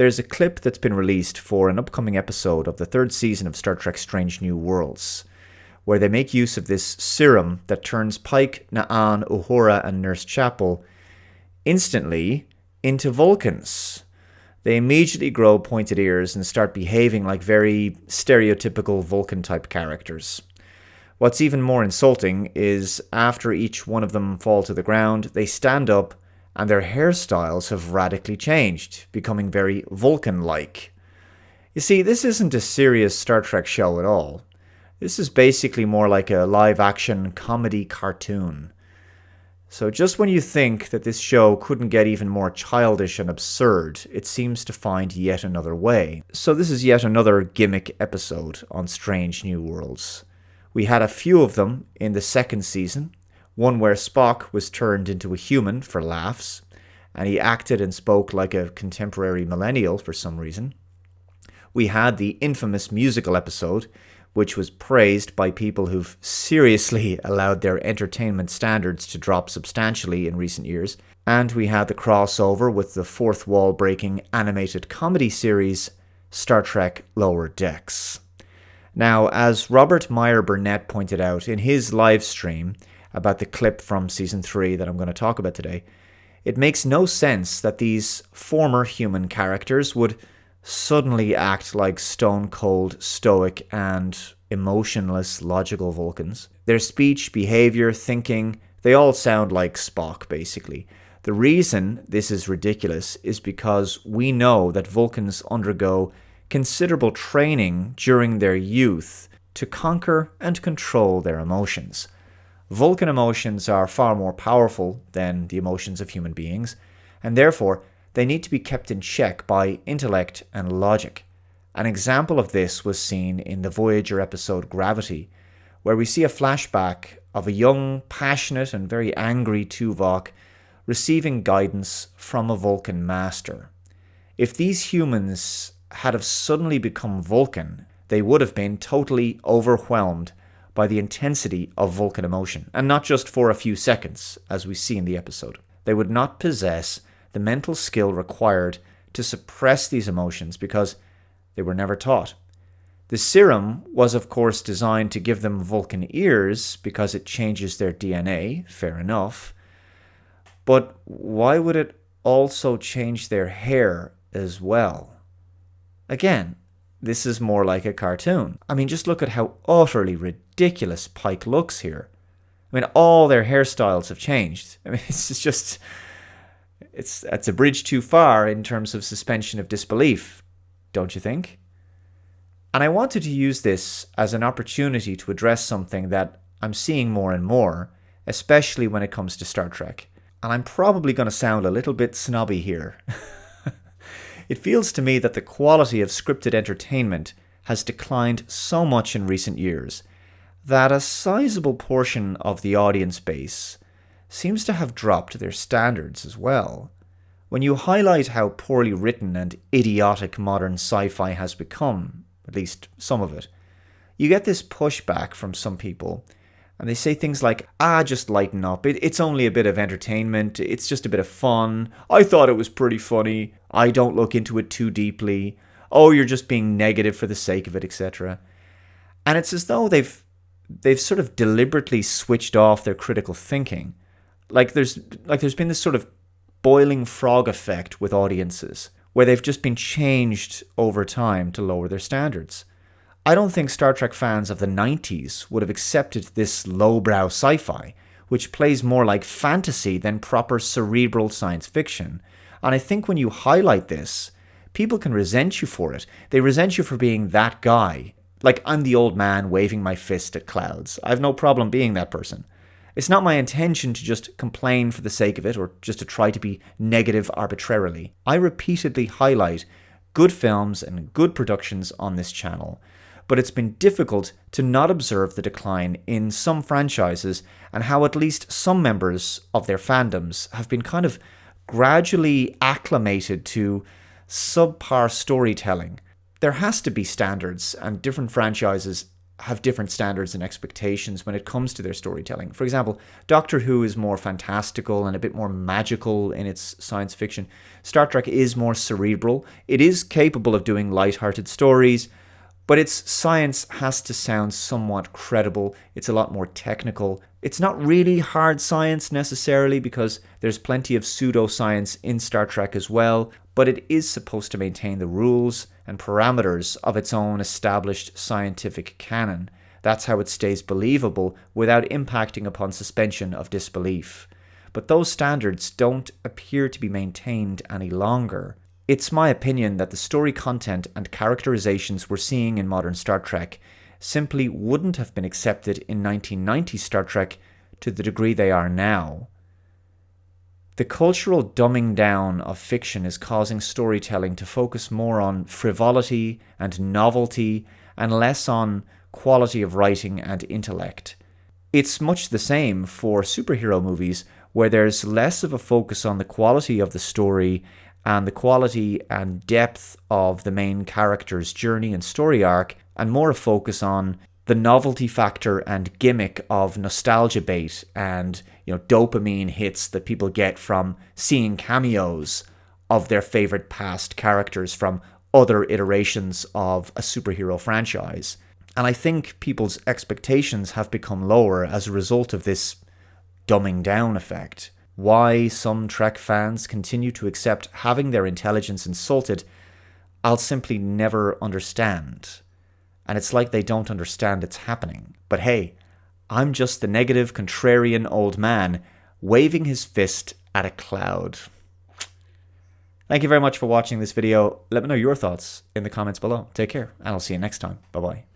There's a clip that's been released for an upcoming episode of the third season of Star Trek Strange New Worlds, where they make use of this serum that turns Pike, Na'an, Uhura, and Nurse Chapel instantly into Vulcans. They immediately grow pointed ears and start behaving like very stereotypical Vulcan-type characters. What's even more insulting is after each one of them fall to the ground, they stand up and their hairstyles have radically changed, becoming very Vulcan-like. You see, this isn't a serious Star Trek show at all. This is basically more like a live-action comedy cartoon. So just when you think that this show couldn't get even more childish and absurd, it seems to find yet another way. So this is yet another Gimmick episode on Strange New Worlds. We had a few of them in the second season, one where Spock was turned into a human for laughs, and he acted and spoke like a contemporary millennial for some reason. We had the infamous musical episode, which was praised by people who've seriously allowed their entertainment standards to drop substantially in recent years. And we had the crossover with the fourth wall-breaking animated comedy series, Star Trek Lower Decks. Now, as Robert Meyer Burnett pointed out in his live stream about the clip from Season 3 that I'm going to talk about today, it makes no sense that these former human characters would suddenly act like stone-cold, stoic, and emotionless, logical Vulcans. Their speech, behavior, thinking, they all sound like Spock, basically. The reason this is ridiculous is because we know that Vulcans undergo considerable training during their youth to conquer and control their emotions. Vulcan emotions are far more powerful than the emotions of human beings, and therefore they need to be kept in check by intellect and logic. An example of this was seen in the Voyager episode Gravity, where we see a flashback of a young, passionate, and very angry Tuvok receiving guidance from a Vulcan master. If these humans had have suddenly become Vulcan, they would have been totally overwhelmed by the intensity of Vulcan emotion, and not just for a few seconds, as we see in the episode. They would not possess the mental skill required to suppress these emotions because they were never taught. The serum was, of course, designed to give them Vulcan ears because it changes their DNA, fair enough. But why would it also change their hair as well? Again, this is more like a cartoon. I mean, just look at how utterly ridiculous Pike looks here. I mean, all their hairstyles have changed. I mean, it's a bridge too far in terms of suspension of disbelief, don't you think? And I wanted to use this as an opportunity to address something that I'm seeing more and more, especially when it comes to Star Trek. And I'm probably going to sound a little bit snobby here. It feels to me that the quality of scripted entertainment has declined so much in recent years that a sizable portion of the audience base seems to have dropped their standards as well. When you highlight how poorly written and idiotic modern sci-fi has become, at least some of it, you get this pushback from some people, and they say things like, just lighten up, it's only a bit of entertainment, it's just a bit of fun, I thought it was pretty funny, I don't look into it too deeply, oh, you're just being negative for the sake of it, etc. And it's as though they've sort of deliberately switched off their critical thinking. Like there's been this sort of boiling frog effect with audiences, where they've just been changed over time to lower their standards. I don't think Star Trek fans of the 90s would have accepted this lowbrow sci-fi, which plays more like fantasy than proper cerebral science fiction. And I think when you highlight this, people can resent you for it. They resent you for being that guy. Like, I'm the old man waving my fist at clouds. I have no problem being that person. It's not my intention to just complain for the sake of it or just to try to be negative arbitrarily. I repeatedly highlight good films and good productions on this channel, but it's been difficult to not observe the decline in some franchises and how at least some members of their fandoms have been kind of gradually acclimated to subpar storytelling. There has to be standards, and different franchises have different standards and expectations when it comes to their storytelling. For example, Doctor Who is more fantastical and a bit more magical in its science fiction. Star Trek is more cerebral. It is capable of doing light-hearted stories, but its science has to sound somewhat credible. It's a lot more technical. It's not really hard science necessarily, because there's plenty of pseudoscience in Star Trek as well, but it is supposed to maintain the rules and parameters of its own established scientific canon. That's how it stays believable without impacting upon suspension of disbelief. But those standards don't appear to be maintained any longer. It's my opinion that the story content and characterizations we're seeing in modern Star Trek simply wouldn't have been accepted in 1990 Star Trek to the degree they are now. The cultural dumbing down of fiction is causing storytelling to focus more on frivolity and novelty and less on quality of writing and intellect. It's much the same for superhero movies, where there's less of a focus on the quality of the story and the quality and depth of the main character's journey and story arc, and more a focus on the novelty factor and gimmick of nostalgia bait and, dopamine hits that people get from seeing cameos of their favorite past characters from other iterations of a superhero franchise. And I think people's expectations have become lower as a result of this dumbing down effect. Why some Trek fans continue to accept having their intelligence insulted, I'll simply never understand. And it's like they don't understand it's happening. But hey, I'm just the negative, contrarian old man waving his fist at a cloud. Thank you very much for watching this video. Let me know your thoughts in the comments below. Take care, and I'll see you next time. Bye-bye.